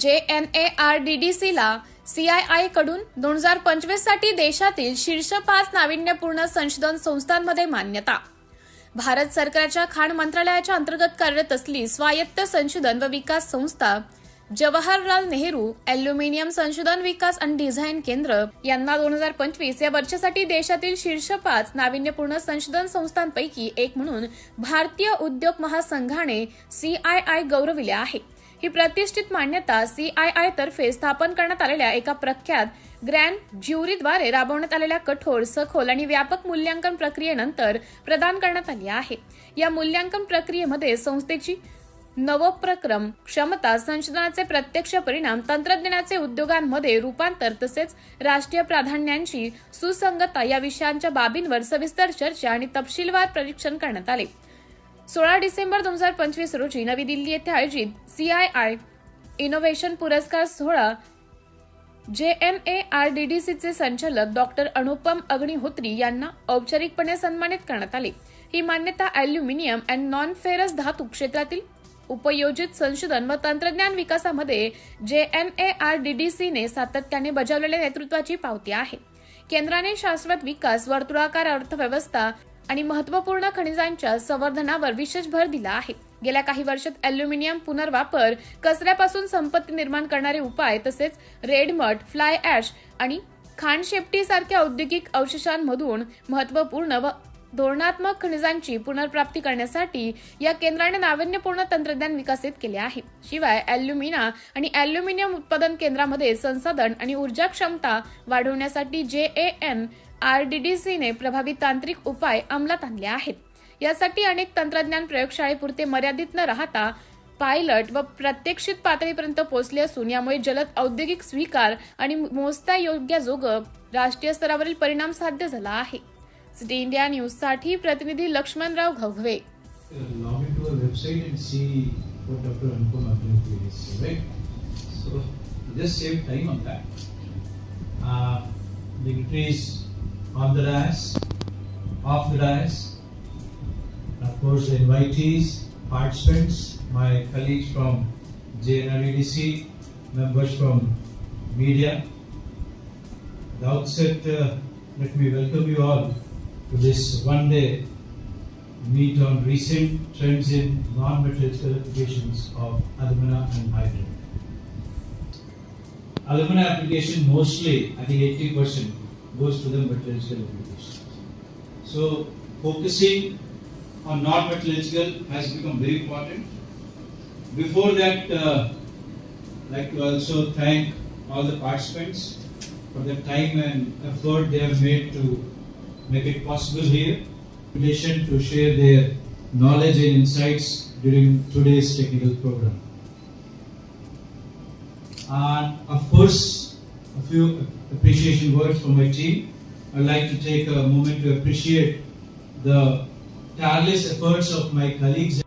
JNARDDCला CII कडून 2025 साठी देशातील शीर्ष 5 नाविन्यपूर्ण संशोधन संस्थांमध्ये मान्यता। भारत सरकारच्या खाण मंत्रालयाच्या अंतर्गत कार्यरत असलेली स्वायत्त संशोधन व विकास संस्था जवाहरलाल नेहरू ॲल्युमिनियम संशोधन विकास आणि डिझाईन केंद्र यांना 2025 या वर्षासाठी देशातील शीर्ष 5 नाविन्यपूर्ण संशोधन संस्थांपैकी एक म्हणून भारतीय उद्योग महासंघाने CII गौरविले आहे। ही प्रतिष्ठित मान्यता CII तर्फे स्थापन करण्यात आलेल्या एका प्रख्यात ग्रँड ज्युरीद्वारे राबवण्यात आलेल्या कठोर, सखोल आणि व्यापक मूल्यांकन प्रक्रियेनंतर प्रदान करण्यात आली आहे। या मूल्यांकन प्रक्रियेमध्ये संस्थेची नवोपक्रम, क्षमता, संशोधनाचे प्रत्यक्ष परिणाम, तंत्रज्ञानाचे उद्योगांमध्ये रूपांतर तसेच राष्ट्रीय प्राधान्यांची सुसंगतता या विषयांच्या बाबींवर सविस्तर चर्चा आणि तपशीलवार परीक्षण करण्यात आले। 16 डिसेंबर 2025 रोजी नवी दिल्ली येथे आयोजित CII इनोव्हेशन पुरस्कार सोहळा JNARDDCचे संचालक डॉक्टर अनुपम अग्निहोत्री यांना औपचारिकपणे सन्मानित करण्यात आले। ही मान्यता ॲल्युमिनियम अँड नॉन फेरस धातू क्षेत्रातील उपयोजित संशोधन व तंत्रज्ञान विकासामध्ये JNARDDCने सातत्याने बजावलेल्या नेतृत्वाची पावती आहे। केंद्राने शाश्वत विकास, वर्तुळाकार अर्थव्यवस्था आणि महत्त्वपूर्ण खनिजांच्या संवर्धनावर विशेष भर दिला आहे। गेल्या काही वर्षात ॲल्युमिनियम पुनर्वापर, कचऱ्यापासून संपत्ती निर्माण करणारे उपाय तसेच रेड मड, फ्लाय ॲश आणि खाण शेपटी सारख्या औद्योगिक अवशेषांमधून महत्त्वपूर्ण व धोरणात्मक खनिजांची पुनर्प्राप्ती करण्यासाठी या केंद्राने नाविन्यपूर्ण तंत्रज्ञान विकसित केले आहे। शिवाय ॲल्युमिना आणि ॲल्युमिनियम उत्पादन केंद्रामध्ये संसाधन आणि ऊर्जा क्षमता वाढवण्यासाठी JNARDDCने प्रभावी तांत्रिक उपाय अंमलात आणले आहेत। यासाठी अनेक तंत्रज्ञान प्रयोगशाळेपुरते मर्यादित न राहता पायलट व प्रात्यक्षिक पातळीपर्यंत पोहोचले असून यामुळे जलद औद्योगिक स्वीकार आणि मोजता योग्याजोगं राष्ट्रीय स्तरावरील परिणाम साध्य झाला आहे। सिटी इंडिया न्यूज साठी प्रतिनिधी Laxmanrao घवघवे। Log into our website and see what Dr. Anupam Agnihotri is, right? So just save time on that. Dignitaries on the dais, off the dais, of course the invitees, participants, my colleagues from JNARDDC, members from media. At the outset, let me welcome you all to this one-day meet on recent trends in non-metallurgical applications of alumina and hydrogen. Alumina application mostly, I think 80% goes to the metallurgical applications. So focusing on non-metallurgical has become very important. Before that, I'd like to also thank all the participants for the time and effort they have made to make it possible here, in addition to share their knowledge and insights during today's technical program. And of course, a few appreciation words from my team. I'd like to take a moment to appreciate the tireless efforts of my colleagues